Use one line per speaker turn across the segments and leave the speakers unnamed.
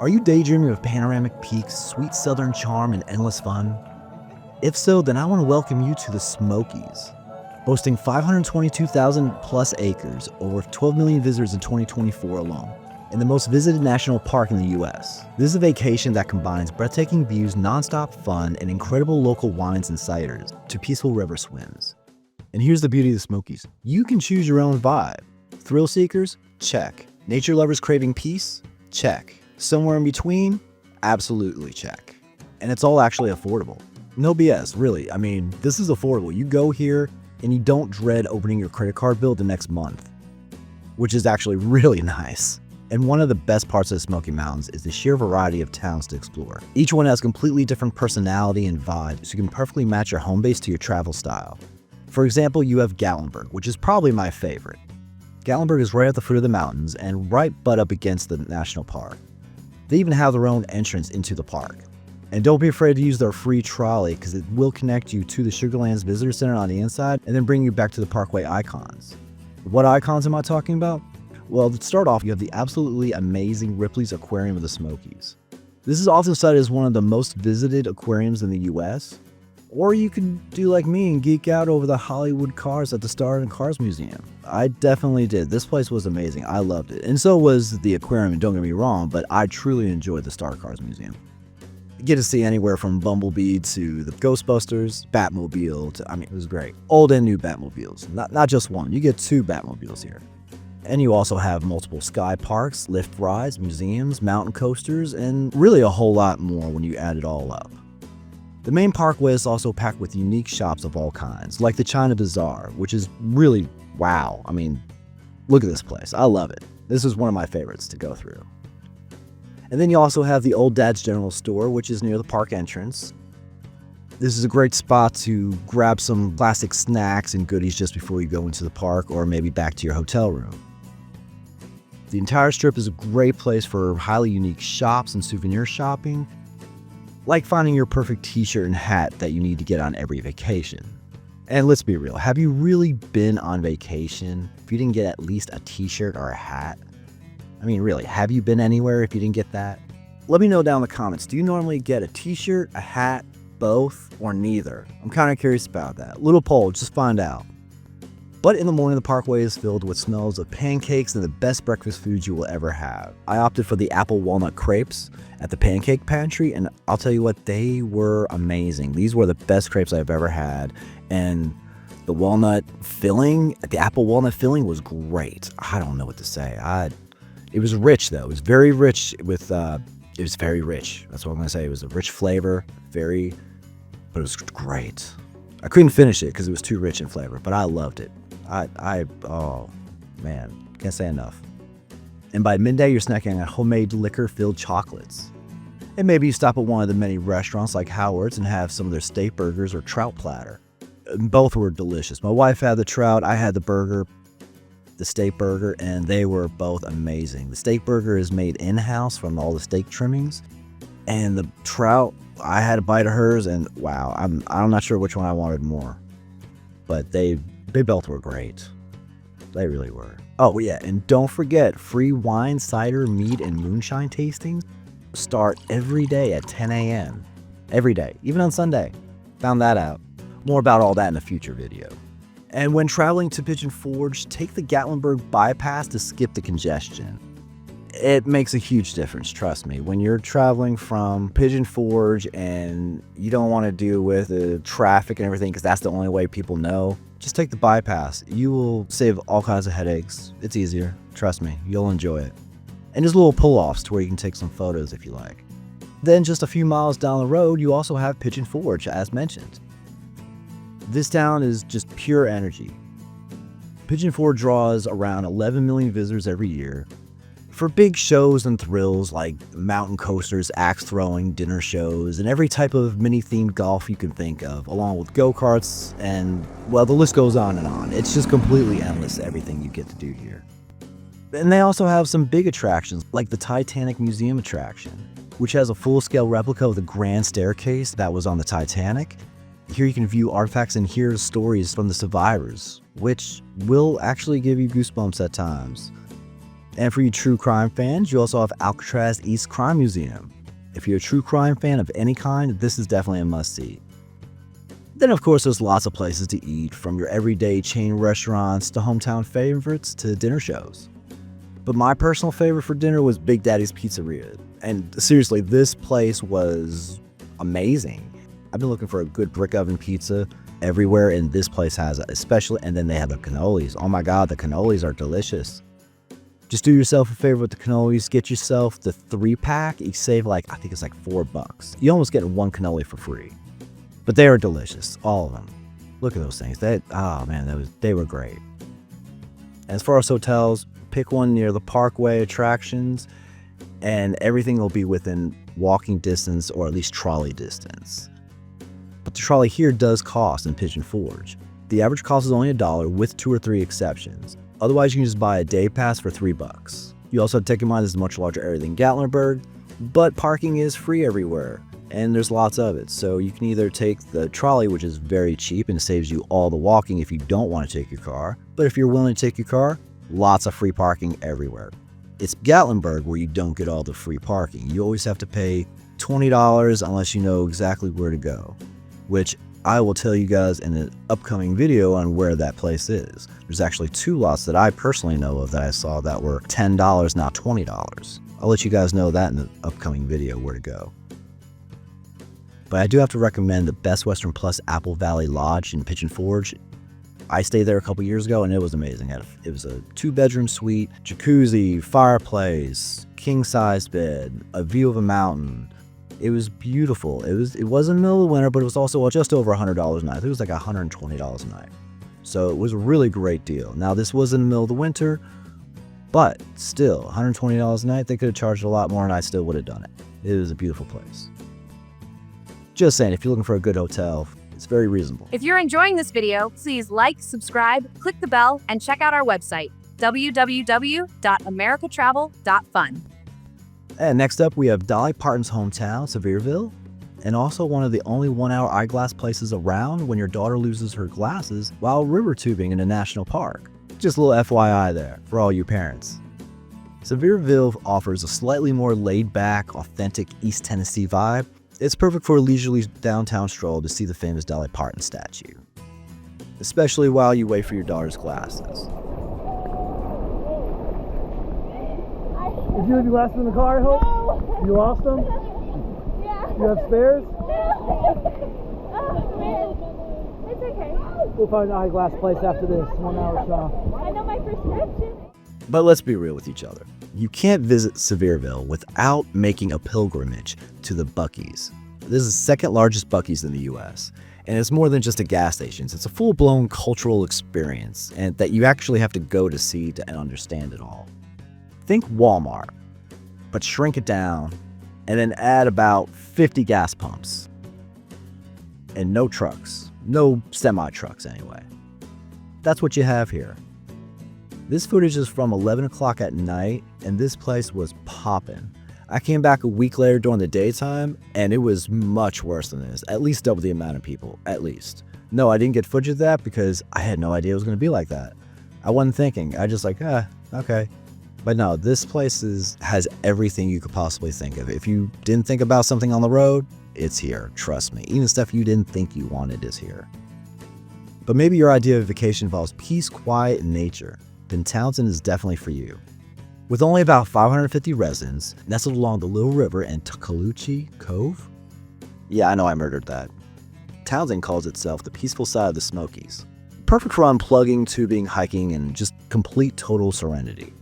Are you daydreaming of panoramic peaks, sweet southern charm, and endless fun? If so, then I want to welcome you to the Smokies. Boasting 522,000 plus acres, over 12 million visitors in 2024 alone, and the most visited national park in the US. This is a vacation that combines breathtaking views, nonstop fun, and incredible local wines and ciders to peaceful river swims. And here's the beauty of the Smokies. You can choose your own vibe. Thrill seekers? Check. Nature lovers craving peace? Check. Somewhere in between? Absolutely check. And it's all actually affordable. No BS, really. I mean, this is affordable. You go here and you don't dread opening your credit card bill the next month, which is actually really nice. And one of the best parts of the Smoky Mountains is the sheer variety of towns to explore. Each one has completely different personality and vibe, so you can perfectly match your home base to your travel style. For example, you have Gatlinburg, which is probably my favorite. Gatlinburg is right at the foot of the mountains and right butt up against the national park. They even have their own entrance into the park. And don't be afraid to use their free trolley because it will connect you to the Sugarlands Visitor Center on the inside and then bring you back to the Parkway icons. What icons am I talking about? Well, to start off, you have the absolutely amazing Ripley's Aquarium of the Smokies. This is often cited as one of the most visited aquariums in the US. Or you could do like me and geek out over the Hollywood cars at the Star and Cars Museum. I definitely did. This place was amazing. I loved it. And so was the aquarium, don't get me wrong, but I truly enjoyed the Star Cars Museum. You get to see anywhere from Bumblebee to the Ghostbusters, Batmobile, it was great. Old and new Batmobiles, not just one. You get 2 Batmobiles here. And you also have multiple sky parks, lift rides, museums, mountain coasters, and really a whole lot more when you add it all up. The main parkway is also packed with unique shops of all kinds, like the China Bazaar, which is really wow. I mean, look at this place. I love it. This is one of my favorites to go through. And then you also have the Old Dad's General Store, which is near the park entrance. This is a great spot to grab some classic snacks and goodies just before you go into the park or maybe back to your hotel room. The entire strip is a great place for highly unique shops and souvenir shopping, like finding your perfect t-shirt and hat that you need to get on every vacation. And let's be real, have you really been on vacation if you didn't get at least a t-shirt or a hat? I mean, really, have you been anywhere if you didn't get that? Let me know down in the comments, do you normally get a t-shirt, a hat, both, or neither? I'm kind of curious about that. Little poll, just find out. But in the morning, the parkway is filled with smells of pancakes and the best breakfast foods you will ever have. I opted for the apple walnut crepes at the Pancake Pantry, and I'll tell you what, they were amazing. These were the best crepes I've ever had, and the walnut filling, the apple walnut filling was great. I don't know what to say. It was rich though. It was very rich with, it was very rich. That's what I'm gonna say. It was a rich flavor, but it was great. I couldn't finish it because it was too rich in flavor, but I loved it. Oh man, can't say enough. And by midday, you're snacking on homemade liquor-filled chocolates. And maybe you stop at one of the many restaurants like Howard's and have some of their steak burgers or trout platter. Both were delicious. My wife had the trout, I had the steak burger, and they were both amazing. The steak burger is made in-house from all the steak trimmings, and the trout, I had a bite of hers, and wow, I'm not sure which one I wanted more, but they both were great. They really were. Oh yeah, and don't forget, free wine, cider, mead, and moonshine tastings start every day at 10 a.m. Every day, even on Sunday. Found that out. More about all that in a future video. And when traveling to Pigeon Forge, take the Gatlinburg bypass to skip the congestion. It makes a huge difference, trust me. When you're traveling from Pigeon Forge and you don't want to deal with the traffic and everything because that's the only way people know, just take the bypass. You will save all kinds of headaches. It's easier, trust me, you'll enjoy it. And there's little pull-offs to where you can take some photos if you like. Then just a few miles down the road, you also have Pigeon Forge, as mentioned. This town is just pure energy. Pigeon Forge draws around 11 million visitors every year for big shows and thrills like mountain coasters, axe throwing, dinner shows, and every type of mini-themed golf you can think of, along with go-karts, and, well, the list goes on and on. It's just completely endless, everything you get to do here. And they also have some big attractions, like the Titanic Museum attraction, which has a full-scale replica of the grand staircase that was on the Titanic. Here you can view artifacts and hear stories from the survivors, which will actually give you goosebumps at times. And for you true crime fans, you also have Alcatraz East Crime Museum. If you're a true crime fan of any kind, this is definitely a must-see. Then of course there's lots of places to eat, from your everyday chain restaurants to hometown favorites to dinner shows. But my personal favorite for dinner was Big Daddy's Pizzeria. And seriously, this place was amazing. I've been looking for a good brick oven pizza everywhere, and this place has it, especially, and then they have the cannolis. Oh my God, the cannolis are delicious. Just do yourself a favor with the cannolis, get yourself the 3-pack. You save I think it's like $4. You almost get one cannoli for free. But they are delicious, all of them. Look at those things. Oh man, they were great. As far as hotels, pick one near the Parkway attractions, and everything will be within walking distance or at least trolley distance. But the trolley here does cost in Pigeon Forge. The average cost is only $1 with 2 or 3 exceptions. Otherwise, you can just buy a day pass for $3. You also have to take in mind this is a much larger area than Gatlinburg, but parking is free everywhere, and there's lots of it. So you can either take the trolley, which is very cheap and saves you all the walking if you don't want to take your car. But if you're willing to take your car, lots of free parking everywhere. It's Gatlinburg where you don't get all the free parking. You always have to pay $20 unless you know exactly where to go, which I will tell you guys in an upcoming video on where that place is. There's actually 2 lots that I personally know of that I saw that were $10, not $20. I'll let you guys know that in the upcoming video where to go. But I do have to recommend the Best Western Plus Apple Valley Lodge in Pigeon Forge. I stayed there a couple years ago and it was amazing. It was a 2-bedroom suite, jacuzzi, fireplace, king-size bed, a view of a mountain. It was beautiful. It was in the middle of winter, but it was also just over $100 a night. It was like $120 a night. So it was a really great deal. Now this was in the middle of the winter, but still $120 a night. They could have charged a lot more and I still would have done it. It was a beautiful place. Just saying, if you're looking for a good hotel, it's very reasonable.
If you're enjoying this video, please like, subscribe, click the bell, and check out our website, www.americatravel.fun.
And next up, we have Dolly Parton's hometown, Sevierville, and also one of the only 1-hour eyeglass places around when your daughter loses her glasses while river tubing in a national park. Just a little FYI there for all you parents. Sevierville offers a slightly more laid-back, authentic East Tennessee vibe. It's perfect for a leisurely downtown stroll to see the famous Dolly Parton statue, especially while you wait for your daughter's glasses.
Did you leave your glasses in the car, I hope?
No.
You lost them?
Yeah.
You have spares?
Oh, man. It's okay.
We'll find an eyeglass place after this 1-hour shop.
I know my prescription.
But let's be real with each other. You can't visit Sevierville without making a pilgrimage to the Buc-ee's. This is the second largest Buc-ee's in the US, and it's more than just a gas station. It's a full-blown cultural experience and that you actually have to go to see and understand it all. Think Walmart, but shrink it down and then add about 50 gas pumps. And no trucks. No semi-trucks anyway. That's what you have here. This footage is from 11 o'clock at night, and this place was popping. I came back a week later during the daytime, and it was much worse than this. At least double the amount of people, at least. No, I didn't get footage of that because I had no idea it was going to be like that. I wasn't thinking. I just okay. But no, this place has everything you could possibly think of. If you didn't think about something on the road, it's here. Trust me. Even stuff you didn't think you wanted is here. But maybe your idea of vacation involves peace, quiet, and nature. Then Townsend is definitely for you. With only about 550 residents, nestled along the Little River and Takaluchi Cove? Yeah, I know I murdered that. Townsend calls itself the peaceful side of the Smokies. Perfect for unplugging, tubing, hiking, and just complete total serenity.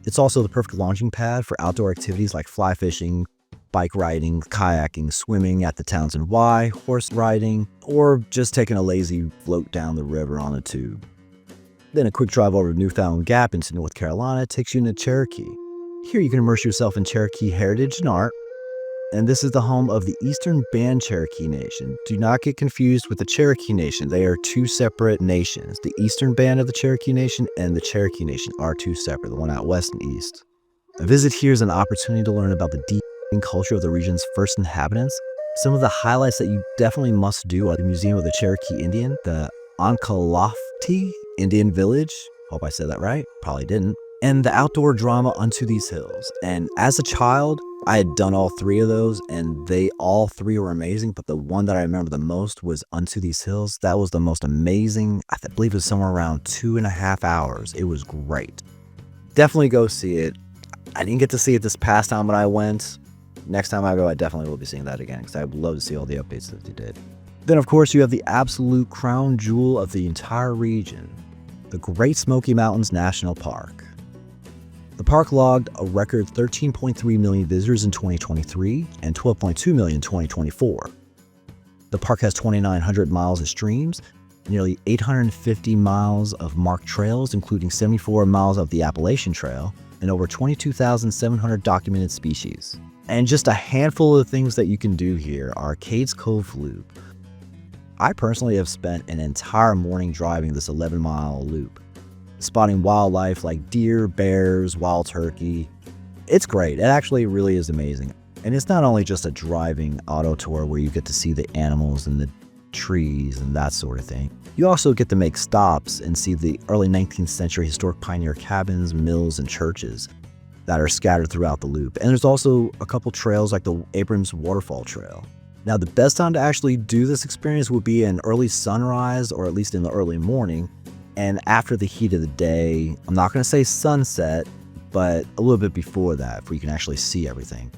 It's also the perfect launching pad for outdoor activities like fly fishing, bike riding, kayaking, swimming at the Townsend Y, horse riding, or just taking a lazy float down the river on a tube. Then a quick drive over to Newfoundland Gap into North Carolina takes you into Cherokee. Here you can immerse yourself in Cherokee heritage and art. And this is the home of the Eastern Band Cherokee Nation. Do not get confused with the Cherokee Nation. They are 2 separate nations. The Eastern Band of the Cherokee Nation and the Cherokee Nation are 2 separate, the one out west and east. A visit here is an opportunity to learn about the deep culture of the region's first inhabitants. Some of the highlights that you definitely must do are the Museum of the Cherokee Indian, the Onkalofty Indian Village. Hope I said that right. Probably didn't. and the outdoor drama Unto These Hills. And as a child, I had done all 3 of those, and they all 3 were amazing, but the one that I remember the most was Unto These Hills. That was the most amazing. I believe it was somewhere around 2.5 hours. It was great. Definitely go see it. I didn't get to see it this past time when I went. Next time I go, I definitely will be seeing that again, because I would love to see all the updates that they did. Then, of course, you have the absolute crown jewel of the entire region, the Great Smoky Mountains National Park. The park logged a record 13.3 million visitors in 2023 and 12.2 million in 2024. The park has 2,900 miles of streams, nearly 850 miles of marked trails, including 74 miles of the Appalachian Trail, and over 22,700 documented species. And just a handful of things that you can do here are Cades Cove Loop. I personally have spent an entire morning driving this 11-mile loop, spotting wildlife like deer, bears, wild turkey. It's great. It actually really is amazing. And it's not only just a driving auto tour where you get to see the animals and the trees and that sort of thing. You also get to make stops and see the early 19th century historic pioneer cabins, mills, and churches that are scattered throughout the loop. And there's also a couple trails like the Abrams Waterfall Trail. Now, the best time to actually do this experience would be an early sunrise, or at least in the early morning, and after the heat of the day. I'm not going to say sunset, but a little bit before that, where you can actually see everything.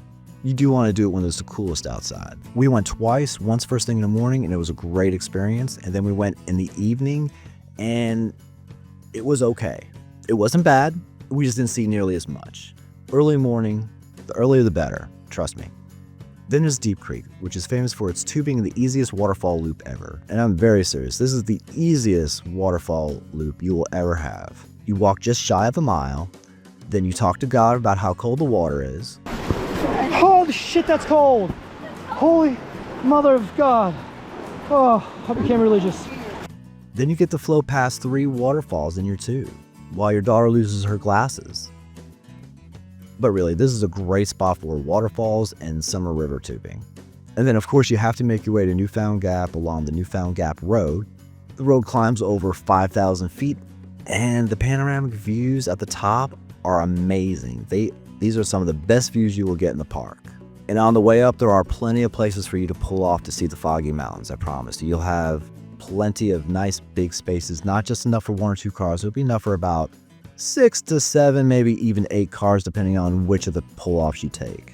You do want to do it when it's the coolest outside. We went twice, once first thing in the morning, and it was a great experience. And then we went in the evening, and it was okay. It wasn't bad. We just didn't see nearly as much. Early morning, the earlier the better, trust me. Then there's Deep Creek, which is famous for its tubing and the easiest waterfall loop ever. And I'm very serious, this is the easiest waterfall loop you will ever have. You walk just shy of a mile, then you talk to God about how cold the water is.
Holy shit, that's cold. Holy mother of God. Oh, I became religious.
Then you get to flow past 3 waterfalls in your tube, while your daughter loses her glasses. But really, this is a great spot for waterfalls and summer river tubing. And then, of course, you have to make your way to Newfound Gap along the Newfound Gap Road. The road climbs over 5,000 feet, and the panoramic views at the top are amazing. These are some of the best views you will get in the park. And on the way up, there are plenty of places for you to pull off to see the Foggy Mountains, I promise. You'll have plenty of nice big spaces, not just enough for 1 or 2 cars. It'll be enough for about 6 to 7, maybe even 8 cars, depending on which of the pull-offs you take.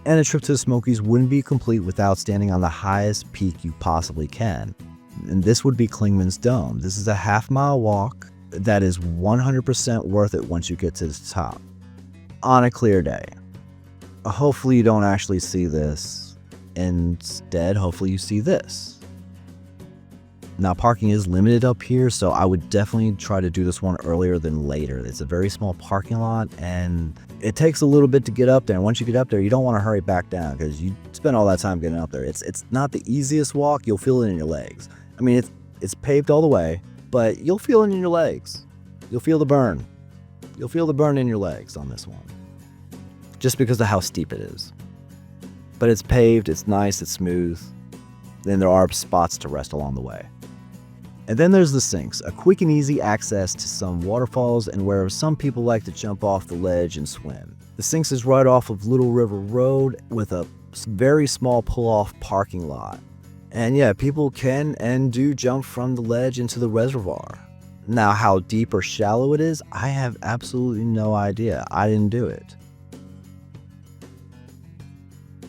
And a trip to the Smokies wouldn't be complete without standing on the highest peak you possibly can. And this would be Clingman's Dome. This is a half-mile walk that is 100% worth it once you get to the top. On a clear day. Hopefully you don't actually see this. Instead, hopefully you see this. Now, parking is limited up here, so I would definitely try to do this one earlier than later. It's a very small parking lot, and it takes a little bit to get up there. And once you get up there, you don't want to hurry back down because you spend all that time getting up there. It's not the easiest walk. You'll feel it in your legs. I mean, it's paved all the way, but you'll feel it in your legs. You'll feel the burn. You'll feel the burn in your legs on this one, just because of how steep it is. But it's paved, it's nice, it's smooth. Then there are spots to rest along the way. And then there's the sinks, a quick and easy access to some waterfalls and where some people like to jump off the ledge and swim. The sinks is right off of Little River Road with a very small pull-off parking lot. And yeah, people can and do jump from the ledge into the reservoir. Now, how deep or shallow it is, I have absolutely no idea. I didn't do it.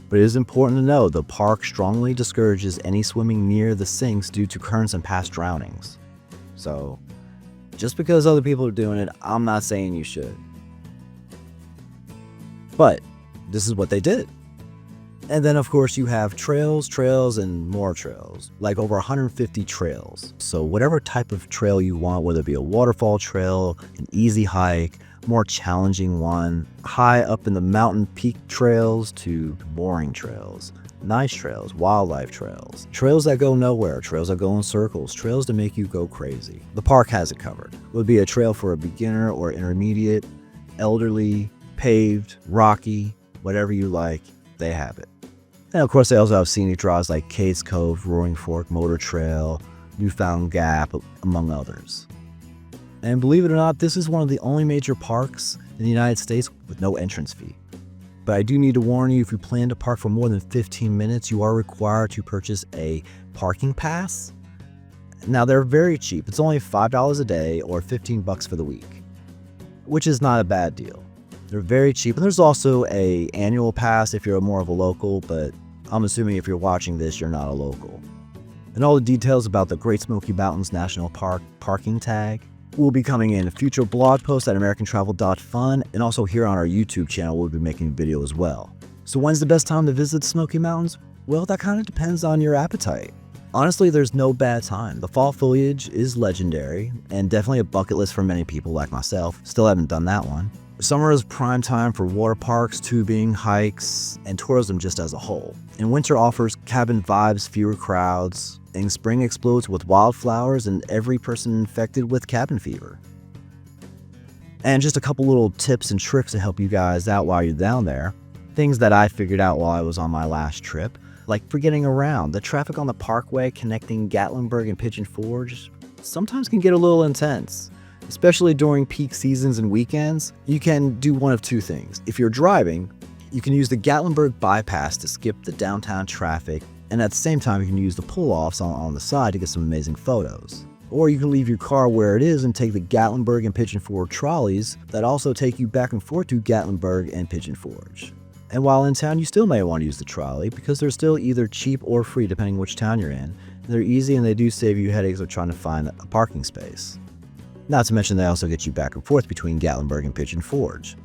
But it is important to know the park strongly discourages any swimming near the sinks due to currents and past drownings. So, just because other people are doing it, I'm not saying you should. But this is what they did. And then, of course, you have trails, and more trails, like over 150 trails. So whatever type of trail you want, whether it be a waterfall trail, an easy hike, more challenging one, high up in the mountain peak trails to boring trails, nice trails, wildlife trails, trails that go nowhere, trails that go in circles, trails to make you go crazy. The park has it covered. It would be a trail for a beginner or intermediate, elderly, paved, rocky, whatever you like, they have it. And of course, they also have scenic draws like Cades Cove, Roaring Fork Motor Trail, Newfound Gap, among others. And believe it or not, this is one of the only major parks in the United States with no entrance fee. But I do need to warn you, if you plan to park for more than 15 minutes, you are required to purchase a parking pass. Now, they're very cheap. It's only $5 a day or $15 for the week, which is not a bad deal. They're very cheap. And there's also an annual pass if you're more of a local, but I'm assuming if you're watching this, you're not a local. And all the details about the Great Smoky Mountains National Park parking tag will be coming in future blog posts at americantravel.fun, and also here on our YouTube channel we'll be making a video as well. So when's the best time to visit the Smoky Mountains? Well, that kind of depends on your appetite. Honestly, there's no bad time. The fall foliage is legendary and definitely a bucket list for many people like myself. Still haven't done that one. Summer is prime time for water parks, tubing, hikes, and tourism just as a whole. And winter offers cabin vibes, fewer crowds, and spring explodes with wildflowers and every person infected with cabin fever. And just a couple little tips and tricks to help you guys out while you're down there. Things that I figured out while I was on my last trip, like for getting around. The traffic on the parkway connecting Gatlinburg and Pigeon Forge sometimes can get a little intense. Especially during peak seasons and weekends. You can do one of two things. If you're driving, you can use the Gatlinburg bypass to skip the downtown traffic, and at the same time you can use the pull-offs on the side to get some amazing photos. Or you can leave your car where it is and take the Gatlinburg and Pigeon Forge trolleys that also take you back and forth to Gatlinburg and Pigeon Forge. And while in town, you still may want to use the trolley because they're still either cheap or free depending which town you're in. They're easy and they do save you headaches of trying to find a parking space. Not to mention they also get you back and forth between Gatlinburg and Pigeon Forge.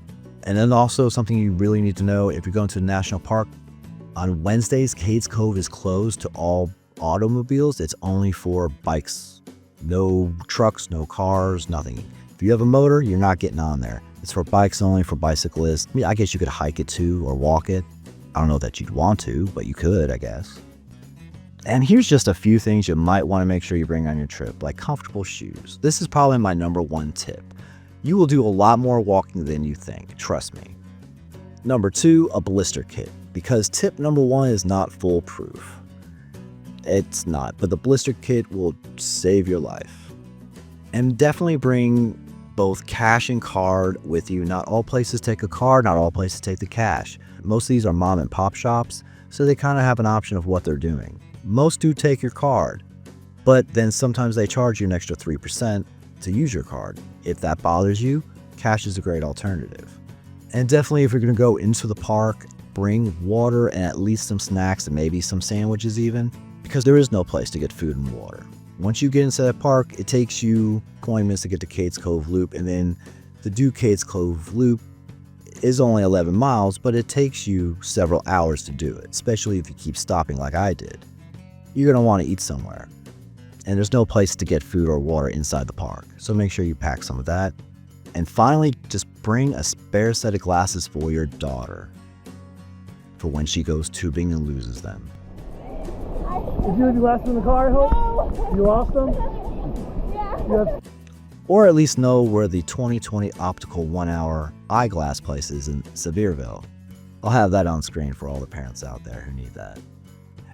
And then also something you really need to know, if you're going to the national park, on Wednesdays, Cades Cove is closed to all automobiles. It's only for bikes. No trucks, no cars, nothing. If you have a motor, you're not getting on there. It's for bikes only, for bicyclists. I mean, I guess you could hike it too or walk it. I don't know that you'd want to, but you could, I guess. And here's just a few things you might want to make sure you bring on your trip, like comfortable shoes. This is probably my #1 tip. You will do a lot more walking than you think, trust me. #2, a blister kit, because tip #1 is not foolproof. It's not, but the blister kit will save your life. And definitely bring both cash and card with you. Not all places take a card, not all places take the cash. Most of these are mom and pop shops, so they kind of have an option of what they're doing. Most do take your card, but then sometimes they charge you an extra 3% to use your card. If that bothers you, cash is a great alternative. And definitely if you're going to go into the park, bring water and at least some snacks and maybe some sandwiches even, because there is no place to get food and water. Once you get into that park, it takes you 20 minutes to get to Cades Cove Loop, and then to do Cades Cove Loop is only 11 miles, but it takes you several hours to do it, especially if you keep stopping like I did. You're going to want to eat somewhere, and there's no place to get food or water inside the park, so make sure you pack some of that. And finally, just bring a spare set of glasses for your daughter for when she goes tubing and loses them.
Did you leave your glasses in the car, I hope?
No.
You lost them?
Yeah.
You have...
Or at least know where the 20/20 optical 1-hour eyeglass place is in Sevierville. I'll have that on screen for all the parents out there who need that.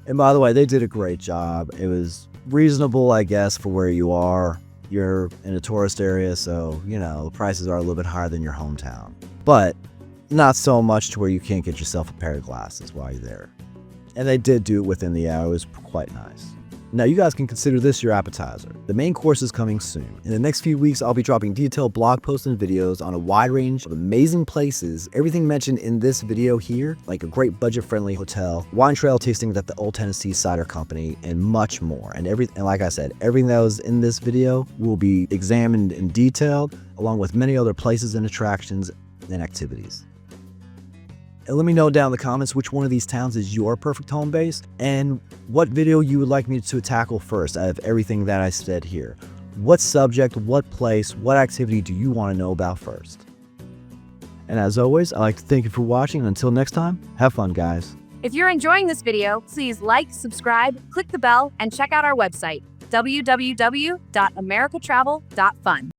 And by the way, they did a great job. It was reasonable, I guess, for where you are. You're in a tourist area, so, you know, the prices are a little bit higher than your hometown. But not so much to where you can't get yourself a pair of glasses while you're there. And they did do it within the hour. It was quite nice. Now, you guys can consider this your appetizer. The main course is coming soon. In the next few weeks, I'll be dropping detailed blog posts and videos on a wide range of amazing places. Everything mentioned in this video here, like a great budget-friendly hotel, wine trail tasting at the Old Tennessee Cider Company, and much more. And like I said, everything that was in this video will be examined and detailed, along with many other places and attractions and activities. And let me know down in the comments which one of these towns is your perfect home base and what video you would like me to tackle first out of everything that I said here. What subject, what place, what activity do you want to know about first? And as always, I'd like to thank you for watching, and until next time, have fun, guys.
If you're enjoying this video, please like, subscribe, click the bell, and check out our website, www.americatravel.fun.